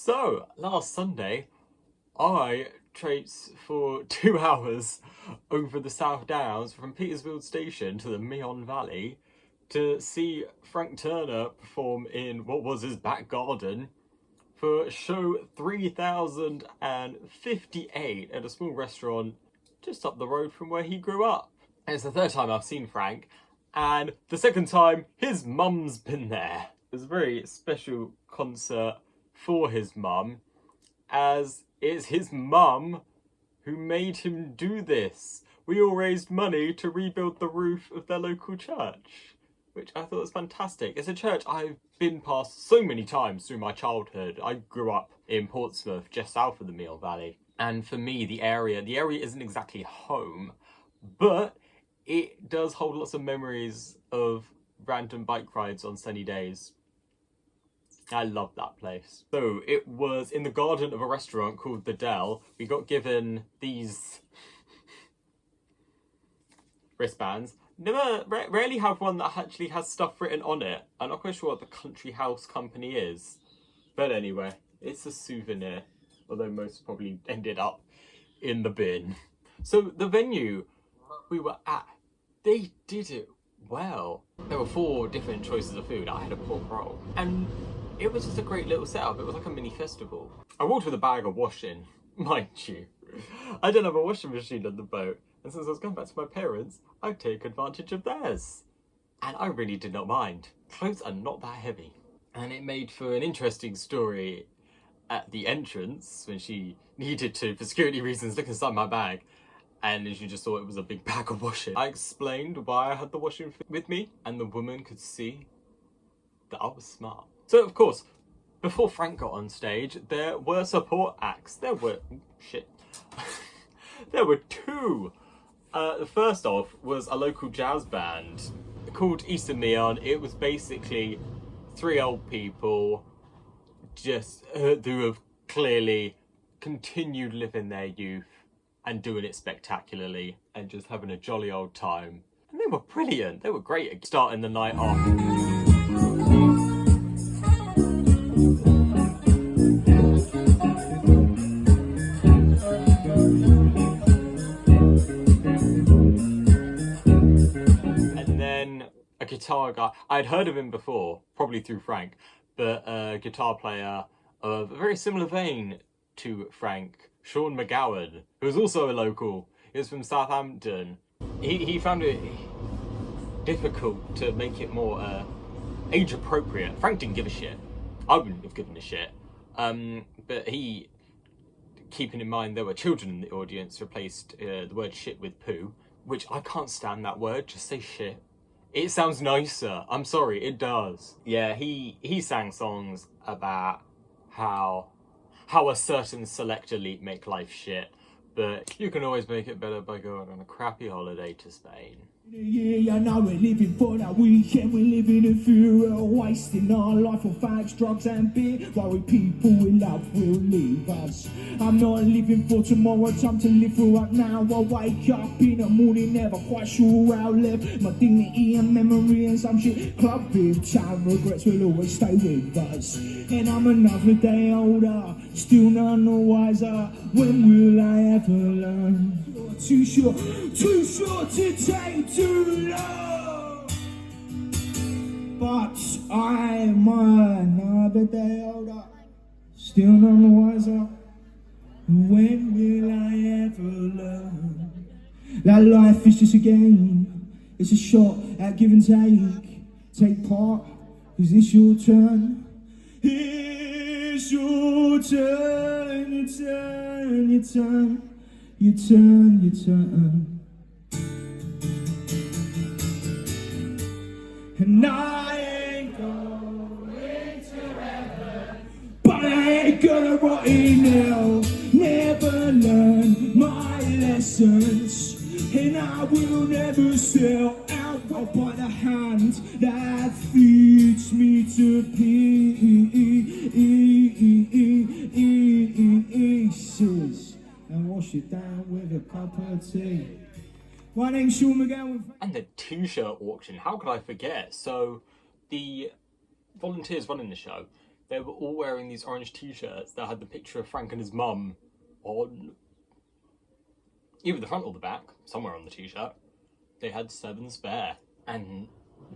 So, last Sunday, I traipsed for 2 hours over the South Downs from Petersfield Station to the Meon Valley to see Frank Turner perform in what was his back garden for show 3058 at a small restaurant just up the road from where he grew up. And it's the third time I've seen Frank, and the second time his mum's been there. It was a very special concert for his mum, as it's his mum who made him do this. We all raised money to rebuild the roof of their local church, which I thought was fantastic. It's a church I've been past so many times through my childhood. I grew up in Portsmouth, just south of the Meon Valley. And for me, the area isn't exactly home, but it does hold lots of memories of random bike rides on sunny days. I love that place. So it was in the garden of a restaurant called the Dell. We got given these wristbands. Rarely have one that actually has stuff written on it. I'm not quite sure what the Country House company is. But anyway, it's a souvenir. Although most probably ended up in the bin. So the venue we were at, they did it well. There were 4 different choices of food. I had a pork roll. And it was just a great little setup. It was like a mini festival. I walked with a bag of washing, mind you. I don't have a washing machine on the boat. And since I was going back to my parents, I'd take advantage of theirs. And I really did not mind. Clothes are not that heavy. And it made for an interesting story at the entrance when she needed to, for security reasons, look inside my bag. And she just thought it was a big bag of washing. I explained why I had the washing with me, and the woman could see that I was smart. So, of course, before Frank got on stage, there were support acts. There were 2. The first off was a local jazz band called East Meon. It was basically 3 old people just who have clearly continued living their youth and doing it spectacularly and just having a jolly old time. And they were brilliant. They were great at starting the night off. And then a guitar guy. I'd heard of him before, probably through Frank, but a guitar player of a very similar vein to Frank, Sean McGowan, who was also a local. He was from Southampton. He found it difficult to make it more age appropriate. Frank didn't give a shit. I wouldn't have given a shit. But he, keeping in mind there were children in the audience, replaced the word shit with poo, which I can't stand that word. Just say shit. It sounds nicer. I'm sorry, it does. Yeah, he sang songs about how a certain select elite make life shit, but you can always make it better by going on a crappy holiday to Spain. Yeah, now we're living for that weekend, we're living in fear, wasting our life on fags, drugs and beer, worry people we love will leave us. I'm not living for tomorrow, time to live for right now. I wake up in the morning, never quite sure where I left my dignity and memory and some shit. Club big time regrets will always stay with us. And I'm another day older, still none the wiser. When will I ever learn? Too short to take too long. But I'm another day older, still none the wiser. When will I ever learn that life is just a game? It's a shot at give and take. Take part, is this your turn? It's your turn, your turn, your turn. You turn, you turn. And I ain't going to heaven, but I ain't gonna rot in hell. Never learn my lessons, and I will never sell out by the hand that feeds me to pieces. And wash it down with a cup of tea. My name's Sean McGowan. And the t-shirt auction, how could I forget? So the volunteers running the show, they were all wearing these orange t-shirts that had the picture of Frank and his mum on either the front or the back, somewhere on the t-shirt. They had 7 spare. And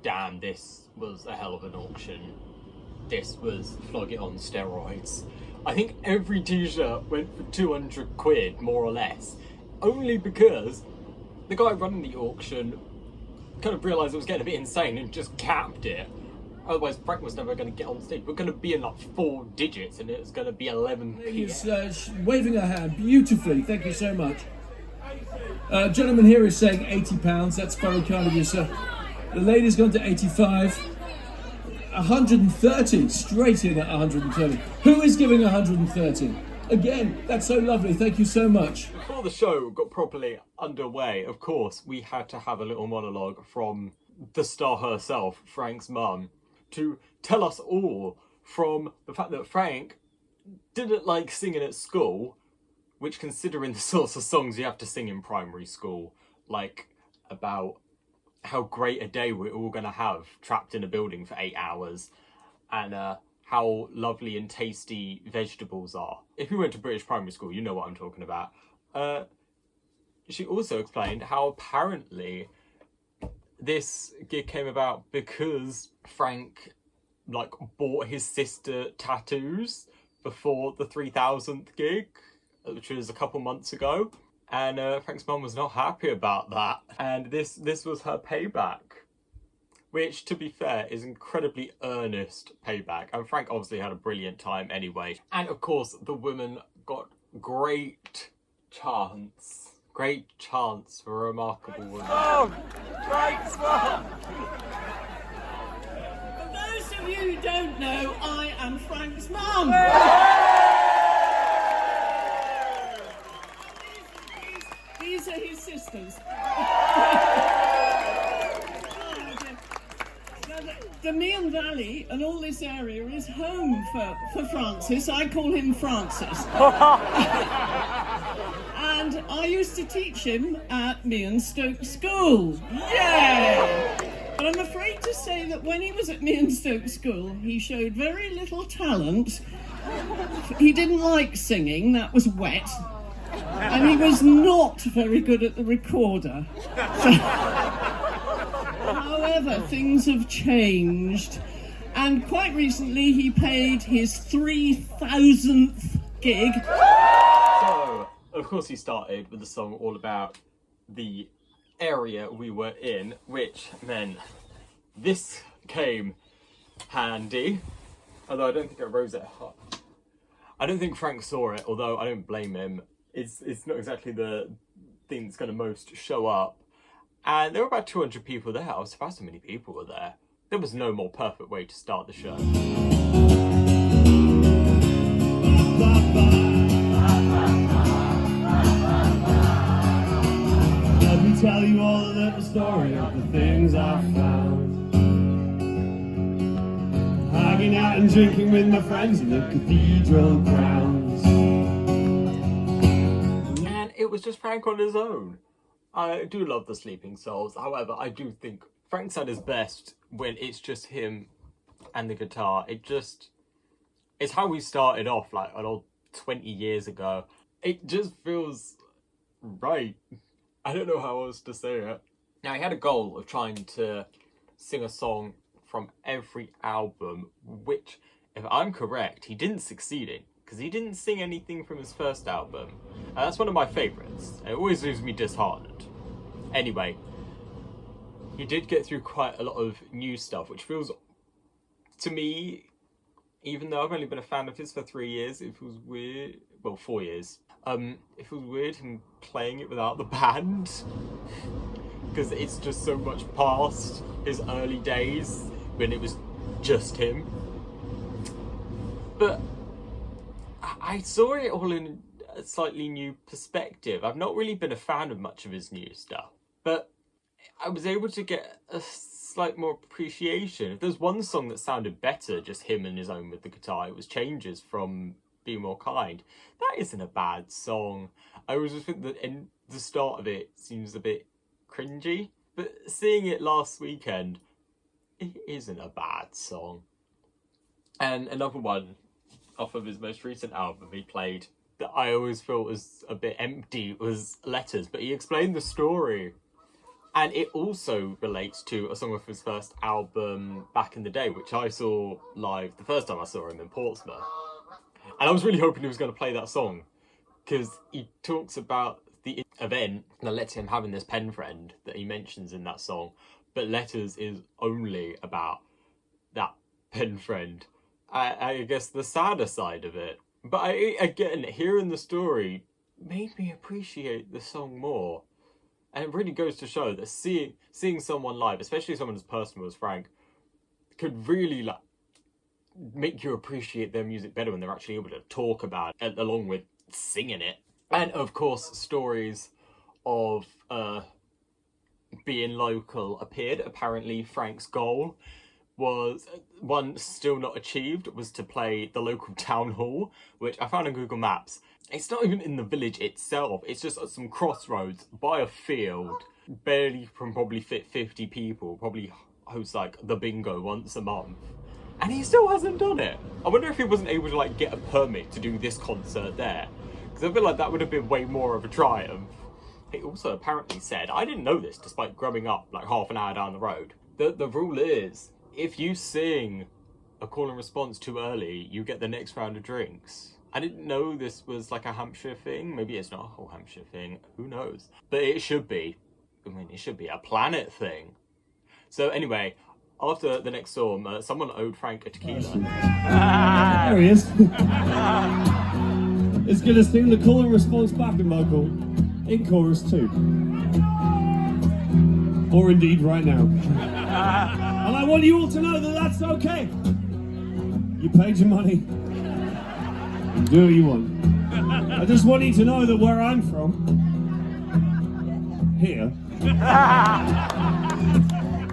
damn, this was a hell of an auction. This was flog it on steroids. I think every t-shirt went for 200 quid, more or less. Only because the guy running the auction kind of realised it was getting a bit insane and just capped it. Otherwise, Frank was never going to get on stage. We're going to be in like 4 digits and it's going to be 11 p.m. He's waving her hand beautifully. Thank you so much. Gentleman here is saying £80. That's very kind of you, sir. The lady's gone to 85. 130, straight in at 130. Who is giving 130? Again, that's so lovely. Thank you so much. Before the show got properly underway, of course, we had to have a little monologue from the star herself, Frank's mum, to tell us all from the fact that Frank didn't like singing at school, which, considering the sorts of songs you have to sing in primary school, like about how great a day we're all going to have trapped in a building for 8 hours, and how lovely and tasty vegetables are. If you went to British primary school, you know what I'm talking about. She also explained how apparently this gig came about because Frank bought his sister tattoos before the 3000th gig, which was a couple months ago. And Frank's mum was not happy about that. And this was her payback. Which, to be fair, is incredibly earnest payback. And Frank obviously had a brilliant time anyway. And of course, the women got great chance. Great chance for a remarkable woman. Frank's mum! For those of you who don't know, I am Frank's mum. These are his sisters. The Meon Valley and all this area is home for Francis. I call him Francis. And I used to teach him at Meon Stoke School. Yay! But I'm afraid to say that when he was at Meon Stoke School, he showed very little talent. He didn't like singing, that was wet. And he was not very good at the recorder. However, things have changed. And quite recently, he paid his 3,000th gig. So, of course, he started with a song all about the area we were in, which meant this came handy. Although I don't think it rose it hot. I don't think Frank saw it, although I don't blame him. It's not exactly the thing that's going to most show up. And there were about 200 people there. I was surprised how many people were there. There was no more perfect way to start the show. Let me tell you all a little story of the things I found. Hanging out and drinking with my friends in the cathedral grounds. And it was just Frank on his own. I do love the Sleeping Souls. However, I do think Frank's at his best when it's just him and the guitar. It's how we started off, like, an old 20 years ago. It just feels right. I don't know how else to say it. Now, he had a goal of trying to sing a song from every album, which, if I'm correct, he didn't succeed in. Because he didn't sing anything from his first album. And that's one of my favourites. It always leaves me disheartened. Anyway, he did get through quite a lot of new stuff, which feels, to me, even though I've only been a fan of his for 3 years, it feels weird. Well, 4 years. It feels weird him playing it without the band. Because it's just so much past his early days when it was just him. But I saw it all in a slightly new perspective. I've not really been a fan of much of his new stuff, but I was able to get a slight more appreciation. If there's one song that sounded better, just him and his own with the guitar, it was Changes from Be More Kind. That isn't a bad song. I always just think that in the start of it seems a bit cringy, but seeing it last weekend, it isn't a bad song. And another one off of his most recent album he played that I always felt was a bit empty was Letters, but he explained the story. And it also relates to a song off his first album Back in the Day, which I saw live the first time I saw him in Portsmouth. And I was really hoping he was going to play that song, because he talks about the event that led to him having this pen friend that he mentions in that song. But Letters is only about that pen friend. I guess the sadder side of it. But again, hearing the story made me appreciate the song more. And it really goes to show that seeing someone live, especially someone as personal as Frank, could really like make you appreciate their music better when they're actually able to talk about it along with singing it. And of course, stories of being local appeared. Apparently, Frank's goal was one still not achieved, was to play the local town hall, which I found on Google Maps. It's not even in the village itself, it's just at some crossroads by a field, barely can probably fit 50 people, probably hosts like the bingo once a month. And he still hasn't done it. I wonder if he wasn't able to like get a permit to do this concert there, because I feel like that would have been way more of a triumph. He also apparently said, I didn't know this despite growing up like half an hour down the road, the rule is, if you sing a call and response too early, you get the next round of drinks. I didn't know this was like a Hampshire thing. Maybe it's not a whole Hampshire thing. Who knows? But it should be. I mean, it should be a planet thing. So anyway, after the next storm, someone owed Frank a tequila. There he is. It's going to sing the call and response backing vocal in chorus 2. Or indeed right now. And I want you all to know that that's okay. You paid your money. And do what you want. I just want you to know that where I'm from, here,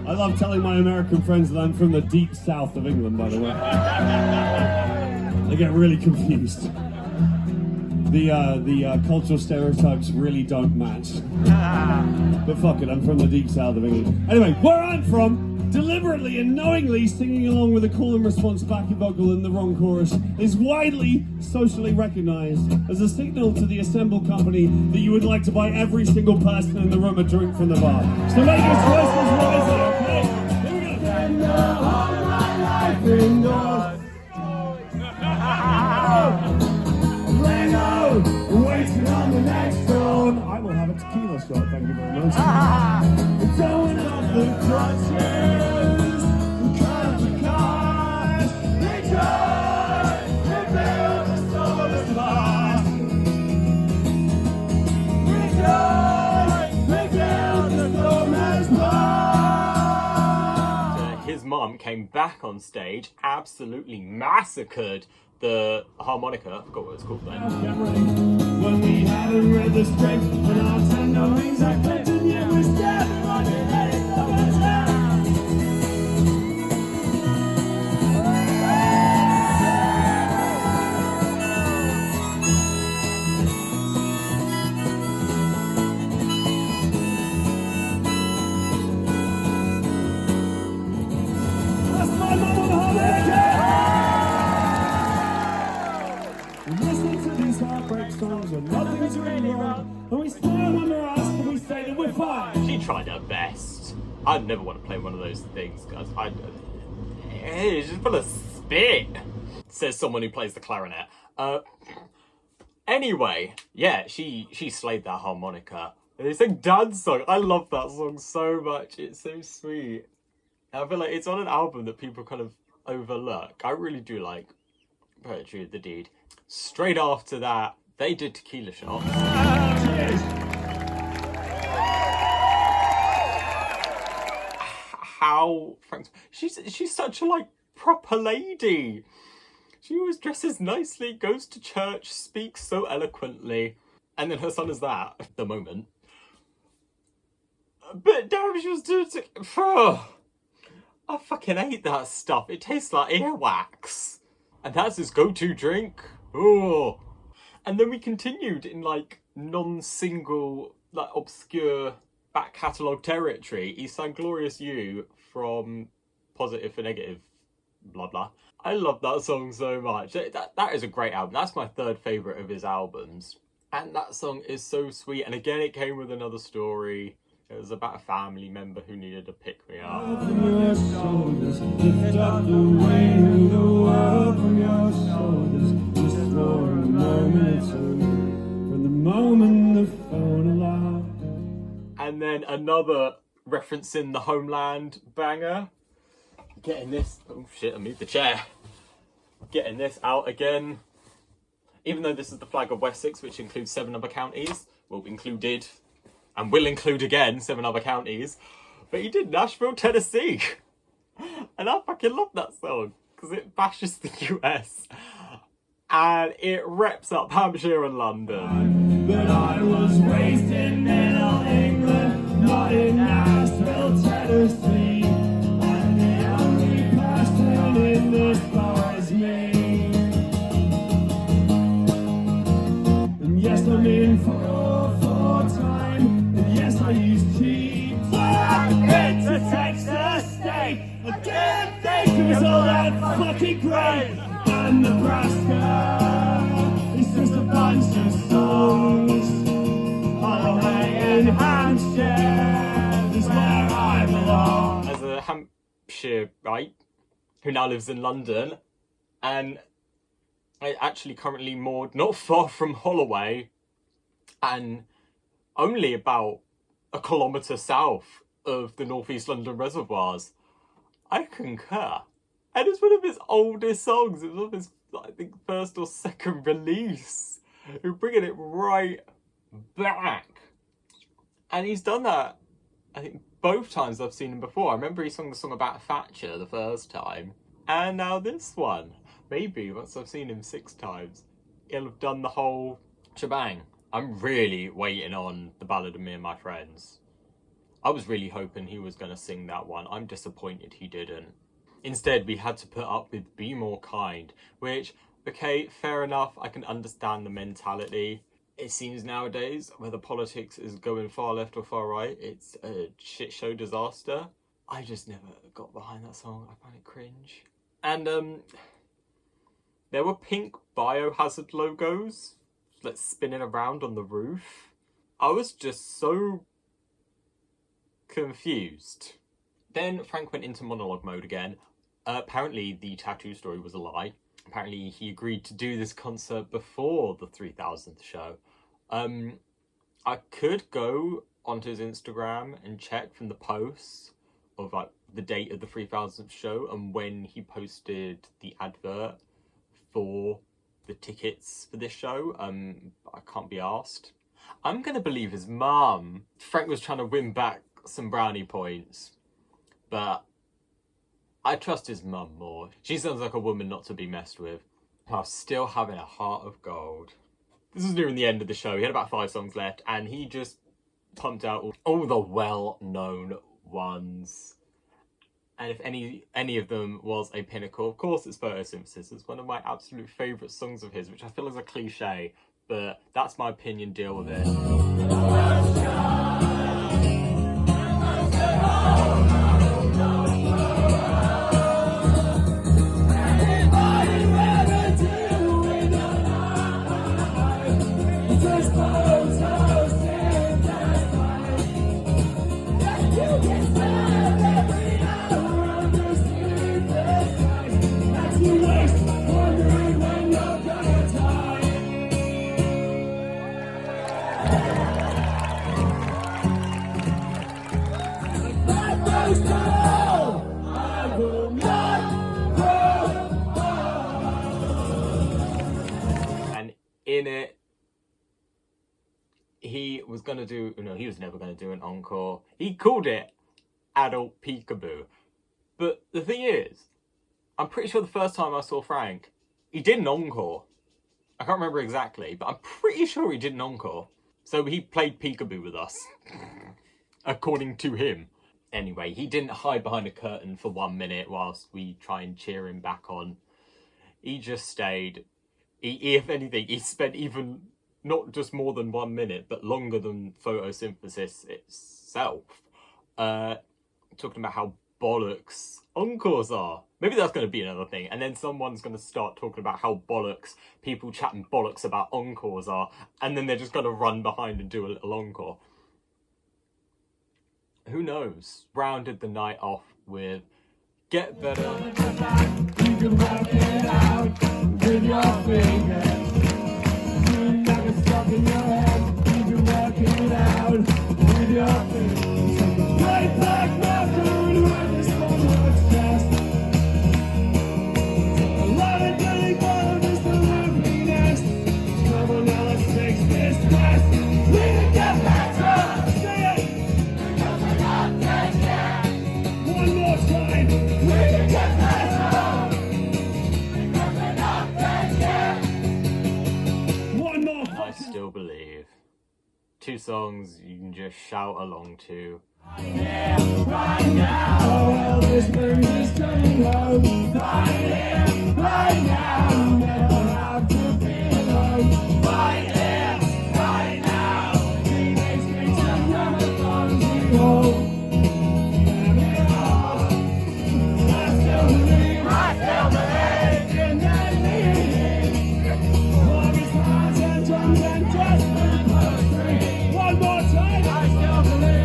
I love telling my American friends that I'm from the deep south of England, by the way. They get really confused. The cultural stereotypes really don't match. But fuck it, I'm from the deep south of England. Anyway, where I'm from, deliberately and knowingly singing along with a call and response backing vocal in the wrong chorus is widely socially recognized as a signal to the assembled company that you would like to buy every single person in the room a drink from the bar. So make your choices wisely, okay? Here we go. Spend the whole of my life indoors. Waiting on the next phone. I will have a tequila shot, thank you very much. Throwing off the crutches, cut off the cars, rejoice, rebuild the soul is lost. Rejoice, rebuild the soul is lost. His mum came back on stage, absolutely massacred the harmonica. I forgot what it's called then. When we haven't read the script, when our 10 knowings are clipped, and yet we're stabbing on your head, it's so much that's my mum on the harmonica! Listen to these heartbreak songs when nothing's really wrong, and we smile when we're asked and we say that we're fine. She tried her best. I'd never want to play one of those things, guys. It's just full of spit, says someone who plays the clarinet. Anyway, yeah, she slayed that harmonica. And they sing Dad's song. I love that song so much. It's so sweet. I feel like it's on an album that people kind of overlook. I really do like Poetry of the Deed. Straight after that, they did tequila shots. How Frank's she's such a like proper lady. She always dresses nicely, goes to church, speaks so eloquently, and then her son is that at the moment. But damn, she was doing it. I fucking hate that stuff. It tastes like earwax. And that's his go-to drink. Oh. And then we continued in like non-single, like obscure back catalogue territory. He sang Glorious You from Positive for Negative, blah blah. I love that song so much. That is a great album. That's my third favourite of his albums. And that song is so sweet. And again, it came with another story. It was about a family member who needed to pick me up. From your shoulders, lift up the weight of the world from your shoulders, just for a moment or two, from the moment the phone alarm. And then another referencing the Homeland banger. Getting this, oh shit, I moved the chair. Getting this out again. Even though this is the flag of Wessex, which includes 7 other counties, well, included, and will include again 7 other counties, but he did Nashville, Tennessee. And I fucking love that song, because it bashes the US. And it reps up Hampshire and London. But I was raised in Middle England, not in Nashville, Tennessee. And the only person in this bar is me. And yes, I'm in for time. And yes, I use cheats. I've been to Texas State. I didn't think it was all that fucking great. And Nebraska is just a bunch of songs. Holloway and Hampshire is where I belong. As a Hampshireite who now lives in London, and I actually currently moored not far from Holloway and only about a kilometre south of the North East London reservoirs, I concur. And it's one of his oldest songs. It's one of his, I think, first or second release. We're bringing it right back. And he's done that, I think, both times I've seen him before. I remember he sung the song about Thatcher the first time. And now this one. Maybe once I've seen him 6 times, he'll have done the whole shebang. I'm really waiting on The Ballad of Me and My Friends. I was really hoping he was going to sing that one. I'm disappointed he didn't. Instead, we had to put up with Be More Kind, which, okay, fair enough, I can understand the mentality. It seems nowadays, whether politics is going far left or far right, it's a shit show disaster. I just never got behind that song. I find it cringe. And, there were pink biohazard logos, like, spinning around on the roof. I was just so confused. Then Frank went into monologue mode again. Apparently the tattoo story was a lie. Apparently he agreed to do this concert before the 3000th show. I could go onto his Instagram and check from the posts of like the date of the 3000th show and when he posted the advert for the tickets for this show. I can't be asked. I'm gonna believe his mum. Frank was trying to win back some brownie points, but I trust his mum more. She sounds like a woman not to be messed with. While still having a heart of gold. This was nearing the end of the show. He had about 5 songs left, and he just pumped out all the well-known ones. And if any of them was a pinnacle, of course it's Photosynthesis. It's one of my absolute favourite songs of his, which I feel is a cliche, but that's my opinion, deal with it. And in it, he was going to do, no, he was never going to do an encore. He called it Adult Peekaboo. But the thing is, I'm pretty sure the first time I saw Frank, he did an encore. I can't remember exactly, but I'm pretty sure he did an encore. So he played Peekaboo with us, according to him. Anyway, he didn't hide behind a curtain for 1 minute whilst we try and cheer him back on. He just stayed. If anything, he spent even not just more than 1 minute, but longer than Photosynthesis itself, talking about how bollocks encores are. Maybe that's going to be another thing, and then someone's going to start talking about how bollocks people chatting bollocks about encores are, and then they're just going to run behind and do a little encore. Who knows? Rounded the night off with Get Better. You can work it out with your fingers. Like a stuck in your head. You can work it out with your fingers. Right back now, doing what this one looks best. A lot of dirty bottom is the lovely nest. Come on now, let's fix this mess. We can get better. Say it. Because we're not dead yet. One more time. We can get better. Because we're not dead yet. One more. I Still Believe. Two songs you can just shout along to. Right now, oh, Elvis is coming home. Right here, right now, never have to be alone. Right here, right now, teenage dreams and marathons you hold. I still believe in that meaning. Longest hearts and tongues and desperate poetry. One more time, I still believe.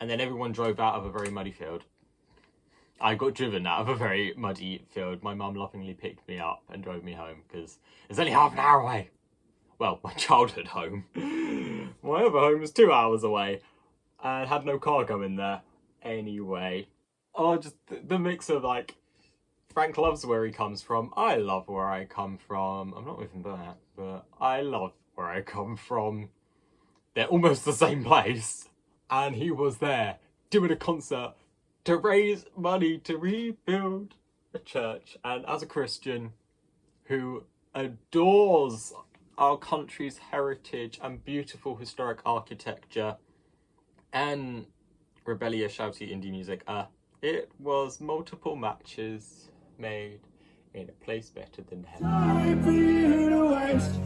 And then everyone drove out of a very muddy field. I got driven out of a very muddy field. My mum lovingly picked me up and drove me home because it's only half an hour away. Well, my childhood home. My other home was 2 hours away and had no car going there. Anyway. Oh, just the mix of like, Frank loves where he comes from. I love where I come from. I'm not even that, but I love where I come from. They're almost the same place. And he was there doing a concert to raise money to rebuild a church. And as a Christian who adores our country's heritage and beautiful historic architecture and rebellious shouty indie music, it was multiple matches made in a place better than heaven. Sorry for you to waste